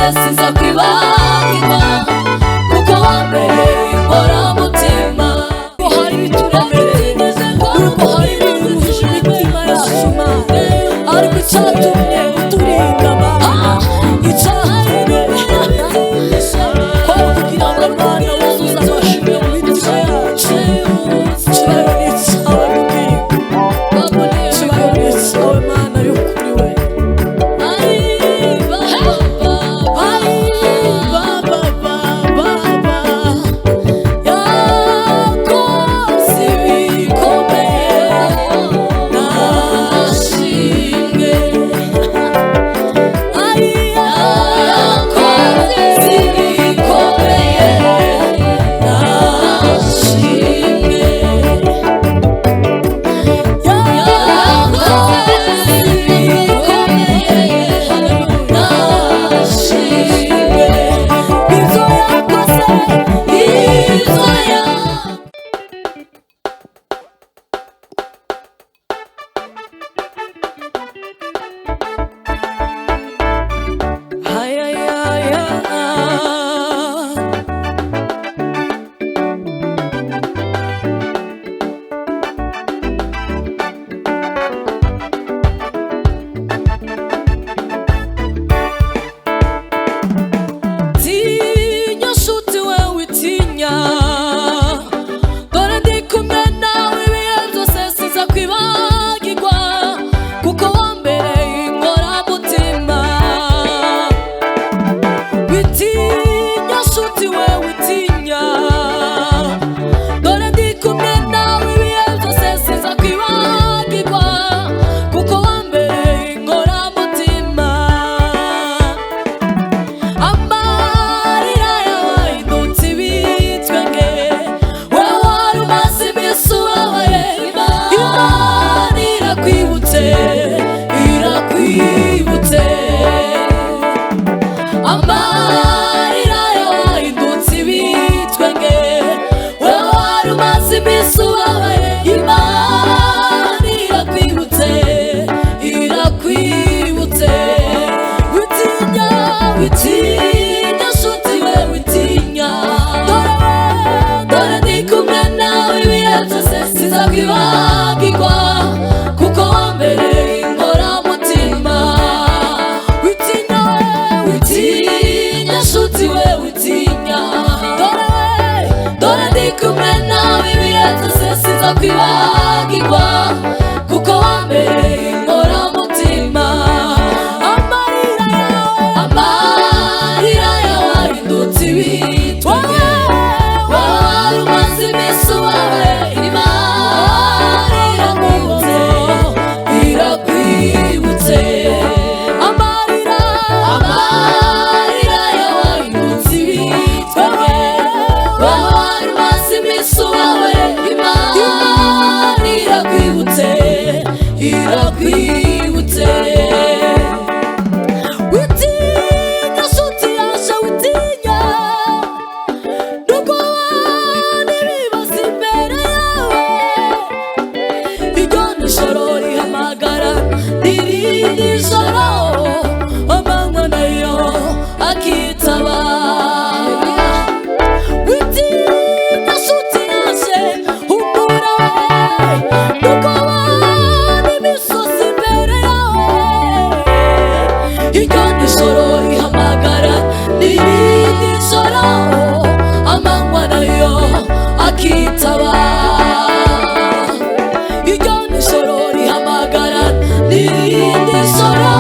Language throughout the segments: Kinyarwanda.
byose sinzakwibagirwa kuko wambereye inkoramutima. Hari ibituremereye nuko hari ibihuje imitima yacu Mana, ariko icyatumye uturinda Mana icyahariwe kwari kugira ngo Mana wuzuze amashimwe mu mitima yacu. Icyubahiro ni icyawe Mugingo, icyubahiro ni icyawe Mana y'ukuri we. Sinzakwibagirwa kuko wambereye inkoramutima. Witinya we, witinya nshuti we, witinya. Dore ndi kumwe nawe ibihe byose. Sinzakwibagirwa kuko wambereye inkoramutima. Amarira yawe ahindutse ibitwenge, wari umaze iminsi ubabaye. Irakwibutse witinya nshuti yaje, witinya nubwo wabona ibibazo imbere yawe. Iryo ni ijoro rihamagara n'irindi joro, amanywa nayo akitaba. Witinya nshuti yaje, humura we nubwo ijoro rihamagara n'irindi joro, amanywa nayo akitaba. Iryo ni ijoro rihamagara n'irindi joro,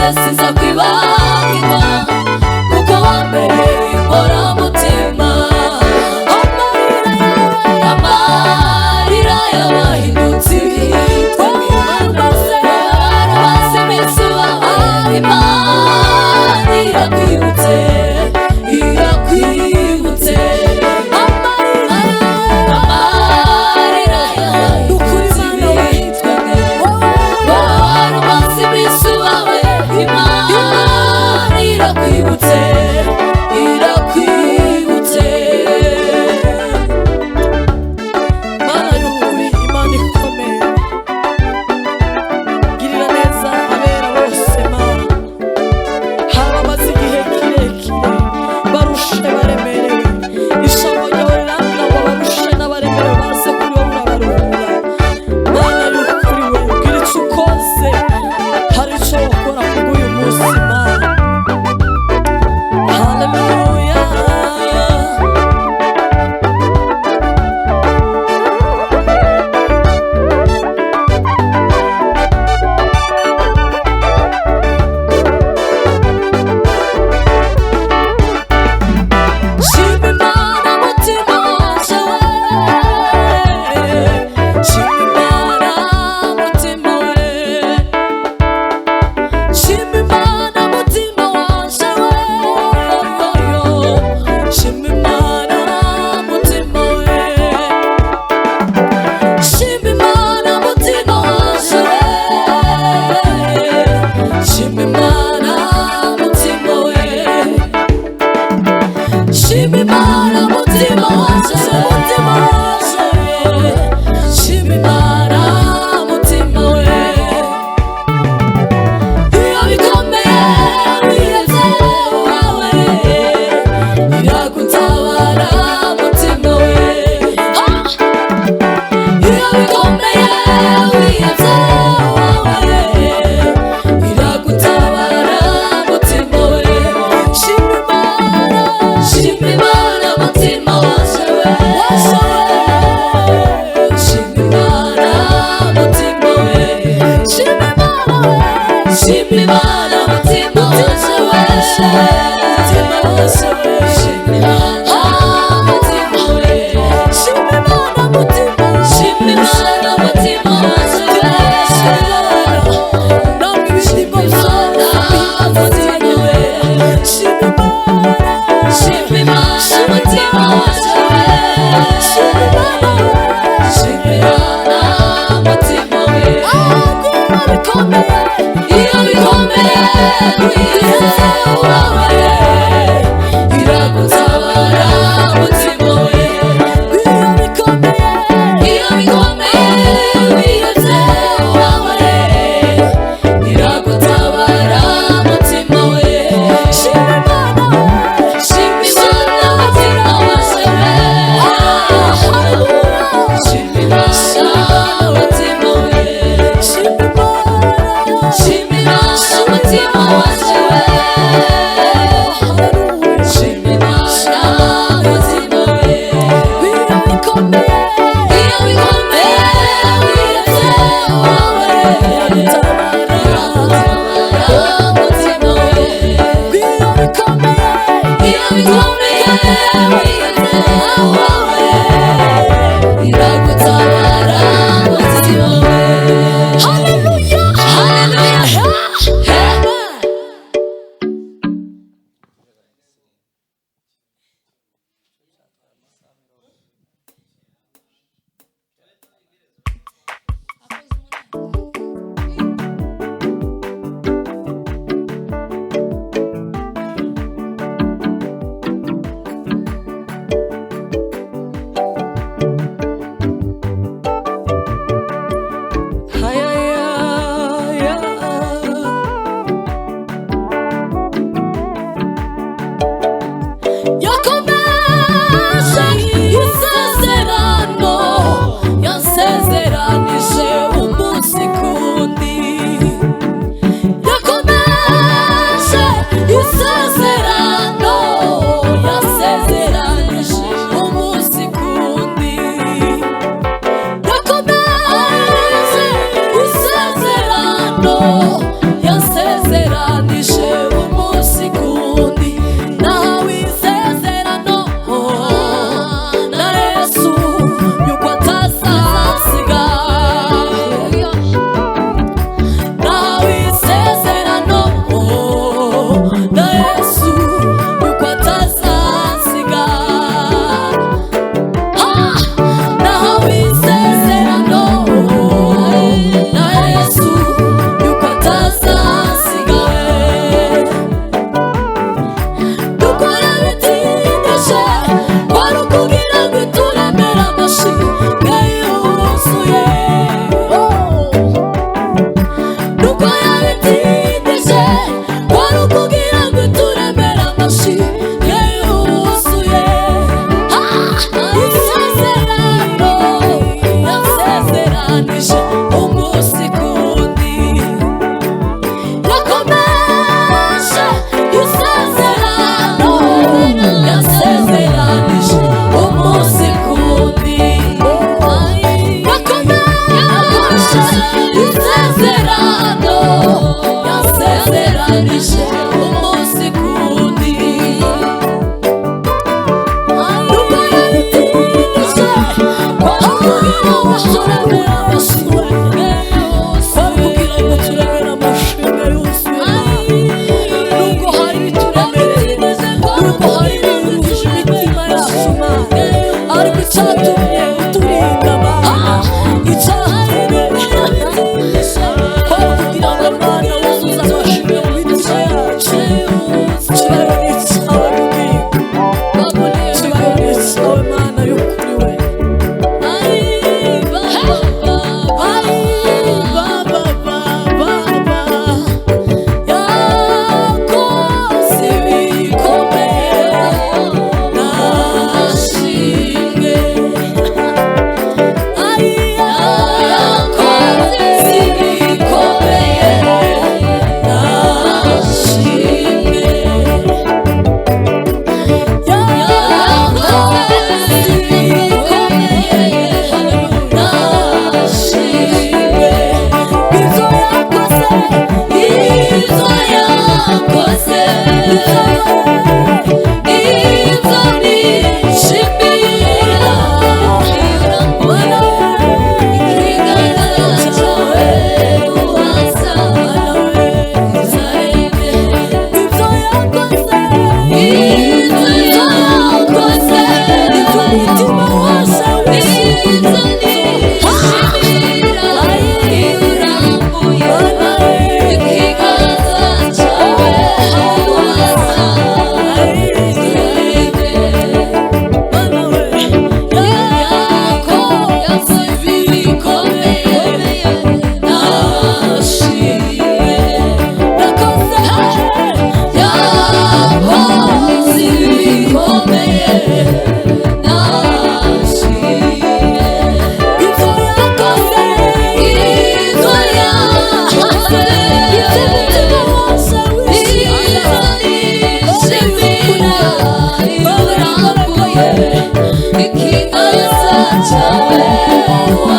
wakoze sinzakwibagirwa kuko wambereye inkoramutima. Amarira y'abahindutse ibitwe barubase iminsi wawe. Imana irakwibutse irakwibutse. Amarira y'abahindutse ibitwe barubase iminsi wawe. Imana irakwibutse irakwibutse. Mana y'ukuri, Imana ikomeye, girira neza abera bose Mana. Hari abamaze igihe kirekire barushe baremerewe, ijambo ryawe rirambwira ngo abarushe n'abaremerewe baze kuri wowe urabaruhura. Mana y'ukuri, we ugira icyo ukoze, hari icyo wakora kubw'uyu munsi Mana. Haleluya. Shima Imana mutima wanje we, shima Imana mutima we, shima Imana mutima wanje we, shima Imana mutima we, shima Imana mutima wanje we, shima Imana mutima we. Shima Imana mutima wanje, mutima wanje, shima Imana mutima we. Iyo bikomeye wiheze wawe, iragutabara mutima we. Iyo bikomeye wiheze wawe, iragutabara mutima we. Shima Imana mutima wanje we, shima Imana mutima we, shima Imana we, shima Imana mutima wanje we, mutima wanje we, shima Imana mutima we, shima Imana mutima, shima Imana mutima wanje we, namwe ibishimbo byose mutima we, shima Shima Imana mutima wanje we, shima Imana mutima we. Iyo bikomeye wiheze wawe, iragutabara mutima we. Iyo bikomeye wiheze wawe, iragutabara mutima we. Shima Imana mutima wanje we, shima Imana mutima we, shima Imana mutima wanje we.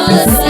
Oh,